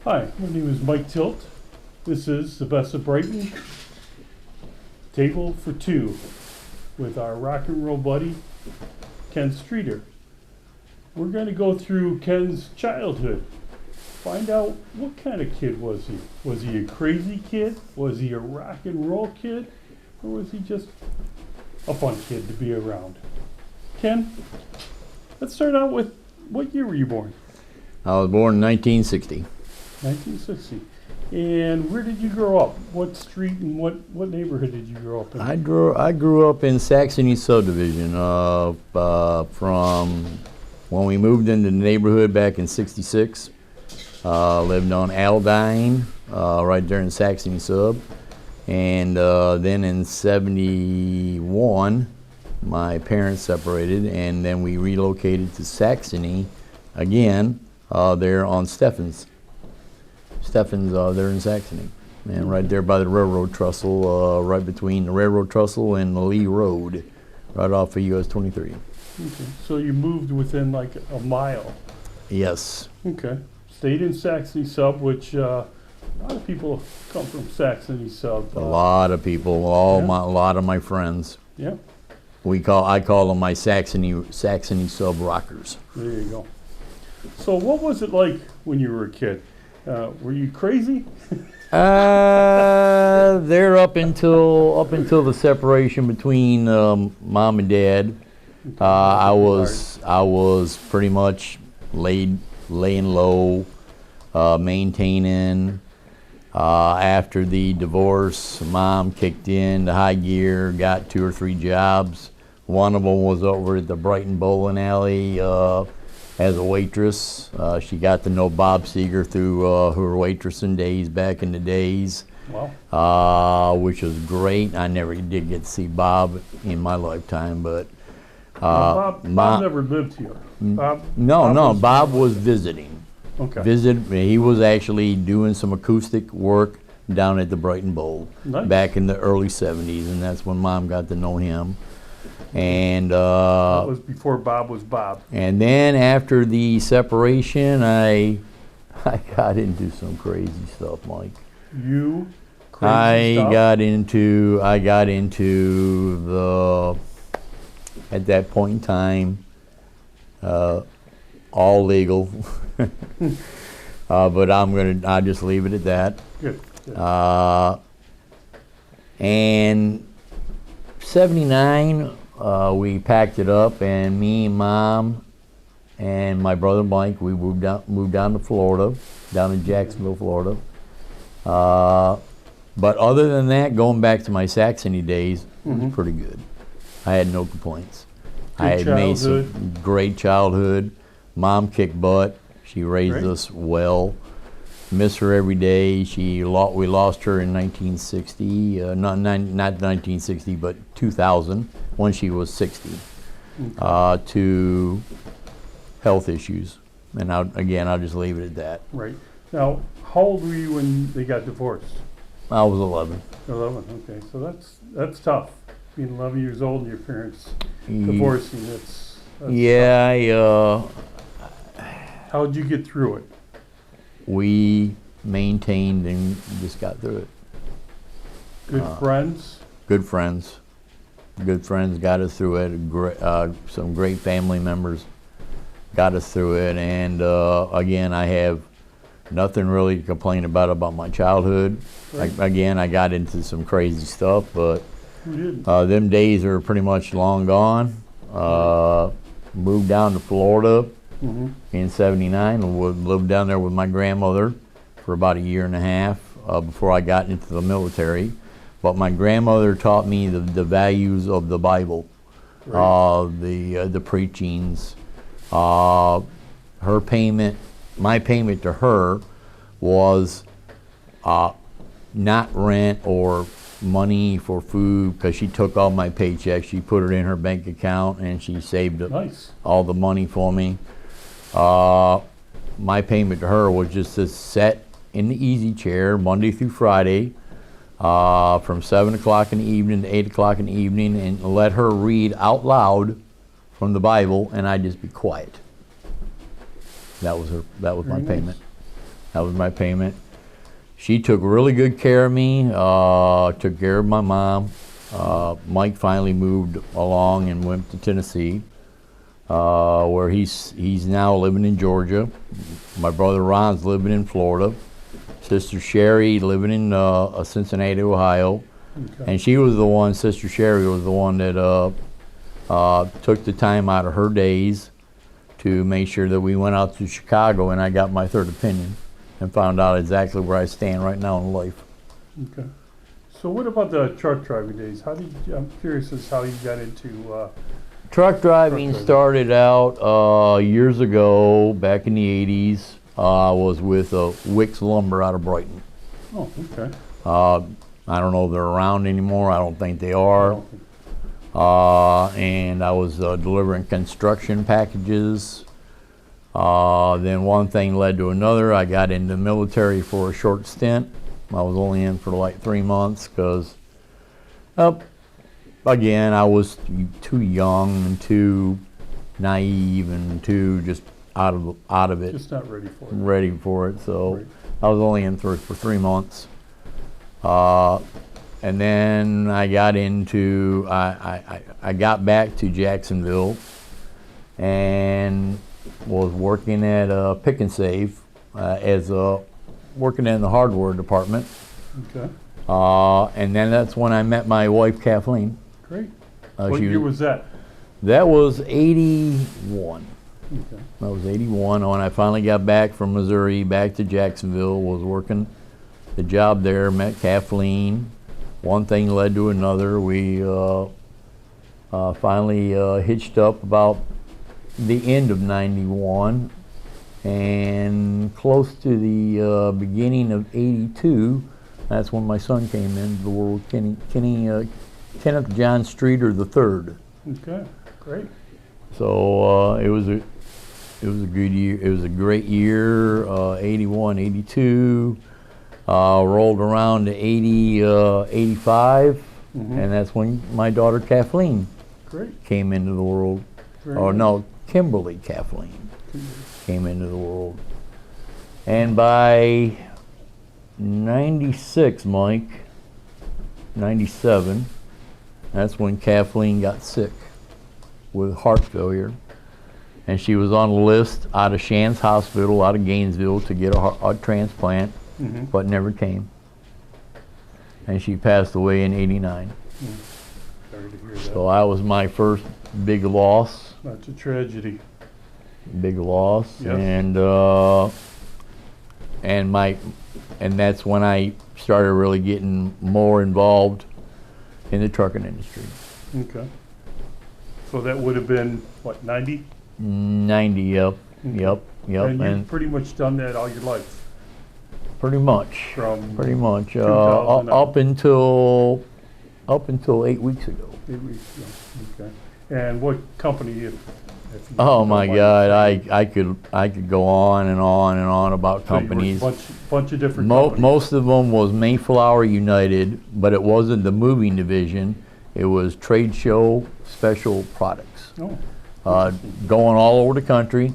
Hi, my name is Mike Tilt. This is the Best of Brighton Table for Two with our rock and roll buddy, Ken Streeter. We're going to go through Ken's childhood. Find out what kind of kid was he. Was he a crazy kid? Was he a rock and roll kid? Or was he just a fun kid to be around? Ken, let's start out with, what year were you born? I was born in 1960. 1960. And where did you grow up? What street and what neighborhood did you grow up in? I grew up in Saxony subdivision from when we moved into the neighborhood back in '66. Lived on Aldine, right there in Saxony sub. And then in '71, my parents separated, and then we relocated to Saxony again, there on Steffens. Steffens, there in Saxony, and right there by the railroad trestle, right between the railroad trestle and the Lee Road, right off of US 23. Okay, so you moved within like a mile. Yes. Okay, stayed in Saxony sub, which a lot of people come from Saxony sub. A lot of people, Yeah. a lot of my friends. Yeah, I call them my Saxony sub rockers. there you go. So what was it like when you were a kid? Were you crazy? There up until the separation between mom and dad. I was pretty much laying low, maintaining. After the divorce, mom kicked in the high gear, got 2 or 3 jobs. One of them was over at the Brighton Bowling Alley as a waitress. She got to know Bob Seger through her waitressing days back in the days. Wow. Which was great. I never did get to see Bob in my lifetime, but Bob never lived here. Bob was visiting. Okay. He was actually doing some acoustic work down at the Brighton Bowl. Nice. Back in the early '70s, and that's when Mom got to know him. And That was before Bob was Bob. and then after the separation, I got into some crazy stuff, Mike. You crazy stuff? I got into the, at that point in time, all legal, but I'll just leave it at that. Good. And '79, we packed it up, and me, Mom, and my brother Mike, we moved down to Florida, down in Jacksonville, Florida. But other than that, going back to my Saxony days, it was pretty good. I had no complaints. Good I had made childhood. some great childhood. Mom kicked butt. She raised Great. us well. Miss her every day. We lost her in 1960, not 1960, but 2000, when she was 60, to health issues. And I'll just leave it at that. Right. Now, how old were you when they got divorced? I was 11. 11. Okay, so that's tough. Being 11 years old and your parents Ye- divorcing, that's Yeah, How'd you get through it? we maintained and just got through it. Good friends? Good friends. Good friends got us through it. Some great family members got us through it. And again, I have nothing really to complain about my childhood. Right. I got into some crazy stuff, but Who didn't? them days are pretty much long gone. Moved down to Florida in '79 and lived down there with my grandmother for about a year and a half before I got into the military. But my grandmother taught me the values of the Bible, Right. the preachings. My payment to her was not rent or money for food, because she took all my paychecks, she put it in her bank account, and she saved Nice. all the money for me. My payment to her was just to sit in the easy chair Monday through Friday, from 7 o'clock in the evening to 8 o'clock in the evening, and let her read out loud from the Bible, and I'd just be quiet. That was my Very nice. payment. That was my payment. She took really good care of me, took care of my mom. Mike finally moved along and went to Tennessee, where he's now living in Georgia. My brother Ron's living in Florida. Sister Sherry living in Cincinnati, Ohio. Okay. And she was the one, Sister Sherry was the one that took the time out of her days to make sure that we went out to Chicago and I got my third opinion and found out exactly where I stand right now in life. Okay. So what about the truck driving days? I'm curious as how you got into, Truck driving driving. started out years ago, back in the 80s. I was with Wicks Lumber out of Brighton. oh, okay. I don't know if they're around anymore. I don't think they are. And I was delivering construction packages. Then one thing led to another. I got into the military for a short stint. I was only in for like 3 months because, again, I was too young and too naive and too just out of it, Just not ready for it. ready for it. So Right. I was only in for 3 months. And then I got into, I got back to Jacksonville and was working at Pick and Save working in the hardware department. Okay, And then that's when I met my wife, Kathleen. great. Uh, What she year was- was that? That was 81. Okay, That was 81 when I finally got back from Missouri, back to Jacksonville, was working the job there, met Kathleen. One thing led to another. We finally hitched up about the end of 91, and close to the beginning of 82, that's when my son came into the world, Kenneth John Streeter III. okay, great. So it was a good year. It was a great year. 81, 82. Rolled around to 80, 85, Mhm. and that's when my daughter Kathleen Great. came into the world. Very Or good. no, Kimberly Kathleen came into the world. And by 96, Mike, 97, that's when Kathleen got sick with heart failure. And she was on a list out of Shands Hospital, out of Gainesville, to get a transplant, Mhm. but never came. And she passed away in 89. Sorry to hear that. So that was my first big loss. That's a tragedy. Big loss. Yes. And that's when I started really getting more involved in the trucking industry. Okay. So that would have been, what, 90? 90, yep. Okay. Yep. And And you've pretty much done that all your life? pretty much. From Pretty much. 2000 Up until 8 weeks ago. 8 weeks ago? Okay. And what company, if you Oh don't my mind God, saying? I could go on and on and on about So you were companies. Bunch of different companies? Most of them was Mayflower United, but it wasn't the moving division. It was Trade Show Special Products. Oh, Going all over the country.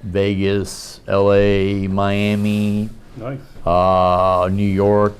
Vegas, LA, Miami, nice. New York,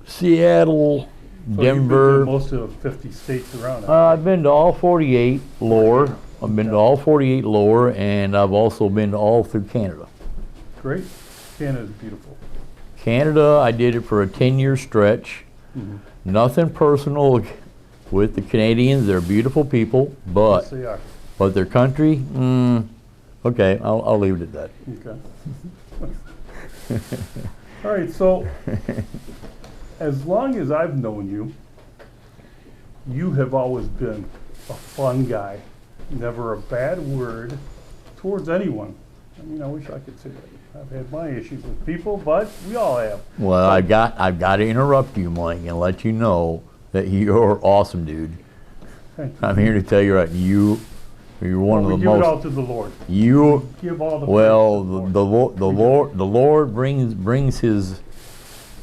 Seattle, So Denver. you've been to most of 50 states around. I've been to all 48 lower. I've been to all 48 lower, and I've also been to all through Canada. Great. Canada's beautiful. Canada, I did it for a 10-year stretch. Mhm. Nothing personal with the Canadians. They're beautiful people, Yes, they are. but their country, okay, I'll leave it at that. Okay. All right, so as long as I've known you, you have always been a fun guy. Never a bad word towards anyone. I mean, I wish I could say that. I've had my issues with people, but we all have. Well, I've got to interrupt you, Mike, and let you know that you're awesome, dude. Thank you. I'm here to tell you right, you're one We of the give it all most. to the Lord. You Give all the well, praise to the Lord brings His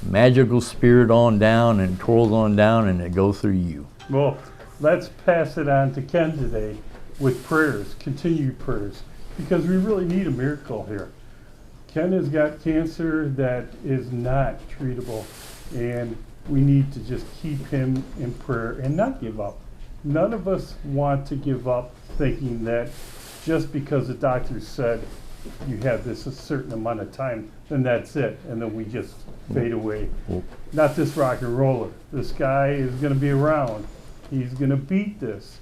magical spirit on down and twirls on down, and it goes through you. Well, let's pass it on to Ken today with prayers, continued prayers. because we really need a miracle here. Ken has got cancer that is not treatable, and we need to just keep him in prayer and not give up. None of us want to give up thinking that just because the doctor said you have this a certain amount of time, then that's it, and then we just fade away. Not this rock and roller. This guy is going to be around. He's going to beat this,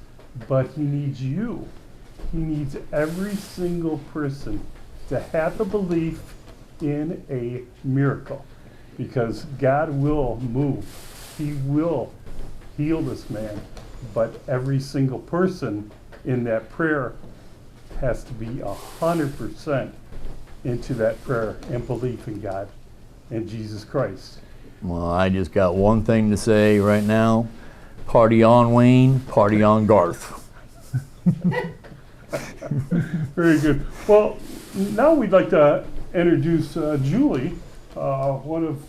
but he needs you. He needs every single person to have the belief in a miracle, because God will move. He will heal this man, but every single person in that prayer has to be 100% into that prayer and belief in God and Jesus Christ. Well, I just got one thing to say right now. Party on, Wayne. Party on, Garth. Very good. Well, now we'd like to introduce Julie, one of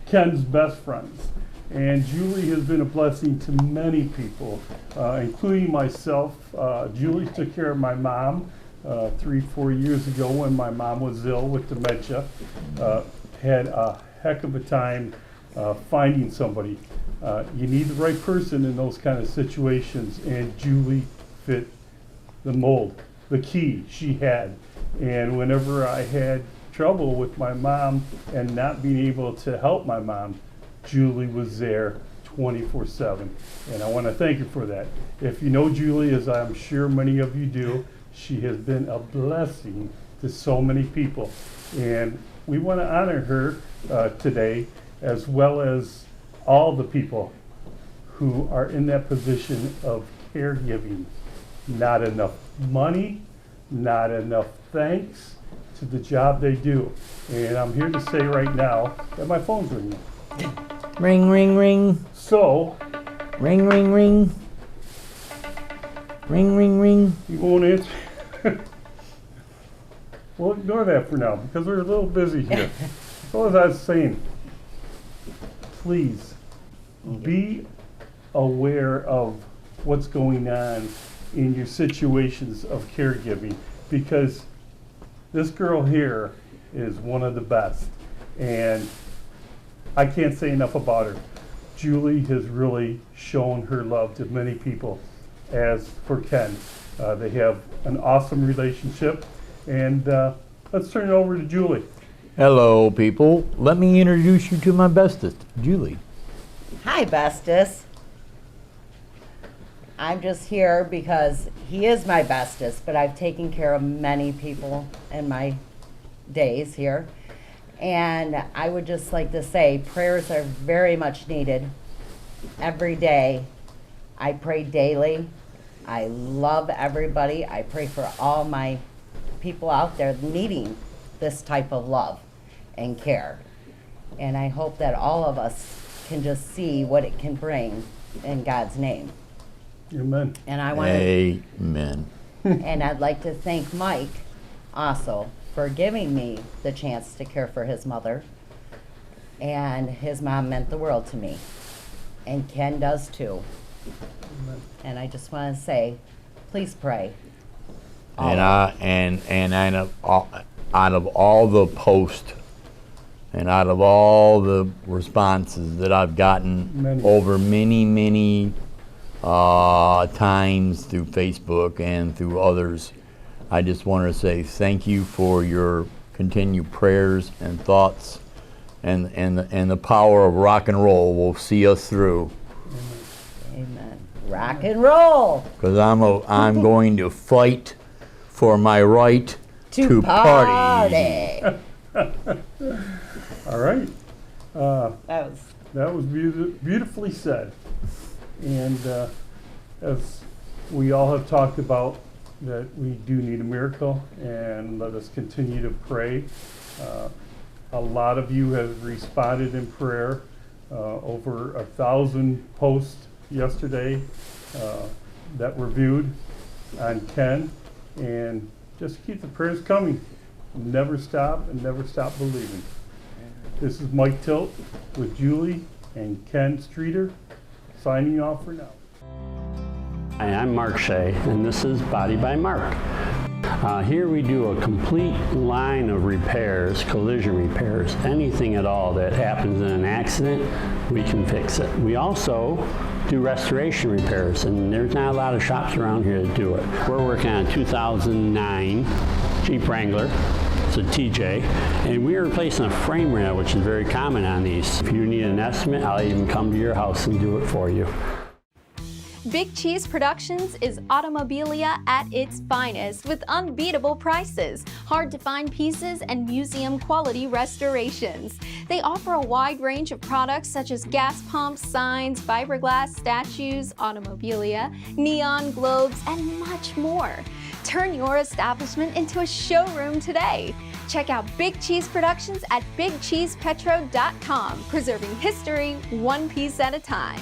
Ken's best friends. And Julie has been a blessing to many people, including myself. Julie took care of my mom 3-4 years ago when my mom was ill with dementia. Had a heck of a time finding somebody. You need the right person in those kind of situations, and Julie fit the mold, the key she had. And whenever I had trouble with my mom and not being able to help my mom, Julie was there 24/7, and I want to thank her for that. If you know Julie, as I'm sure many of you do, she has been a blessing to so many people, and we want to honor her today, as well as all the people who are in that position of caregiving. Not enough money, not enough thanks to the job they do. And I'm here to say right now that my phone's ringing. Ring, ring, ring. So, Ring, ring, ring. Ring, ring, ring. you won't answer? Well, ignore that for now, because we're a little busy here. So as I was saying, please be aware of what's going on in your situations of caregiving, because this girl here is one of the best, and I can't say enough about her. Julie has really shown her love to many people. As for Ken, they have an awesome relationship, and let's turn it over to Julie. Hello, people. Let me introduce you to my bestest, Julie. Hi, bestest. I'm just here because he is my bestest, but I've taken care of many people in my days here. And I would just like to say prayers are very much needed every day. I pray daily. I love everybody. I pray for all my people out there needing this type of love and care. And I hope that all of us can just see what it can bring in God's name. Amen. And I want to, Amen. and I'd like to thank Mike also for giving me the chance to care for his mother. And his mom meant the world to me. And Ken does too. Amen. And I just want to say, please pray. And out of all the posts and out of all the responses that I've gotten Many. over many times through Facebook and through others, I just want to say thank you for your continued prayers and thoughts, and the power of rock and roll will see us through. Amen. Rock and roll. Because I'm going to fight for my right To party. All right. That was That was beautifully said. And as we all have talked about, that we do need a miracle, and let us continue to pray. A lot of you have responded in prayer. Over 1,000 posts yesterday that were viewed on Ken. And just keep the prayers coming. Never stop, and never stop believing. This is Mike Tilt with Julie and Ken Streeter, signing off for now. Hi, I'm Mark Shea, and this is Body by Mark. Here we do a complete line of repairs, collision repairs, anything at all that happens in an accident, we can fix it. We also do restoration repairs, and there's not a lot of shops around here that do it. We're working on a 2009 Jeep Wrangler. It's a TJ, and we are replacing a frame rail, which is very common on these. If you need an estimate, I'll even come to your house and do it for you. Big Cheese Productions is automobilia at its finest with unbeatable prices, hard to find pieces, and museum quality restorations. They offer a wide range of products such as gas pumps, signs, fiberglass statues, automobilia, neon globes, and much more. Turn your establishment into a showroom today. Check out Big Cheese Productions at bigcheesepetro.com, preserving history one piece at a time.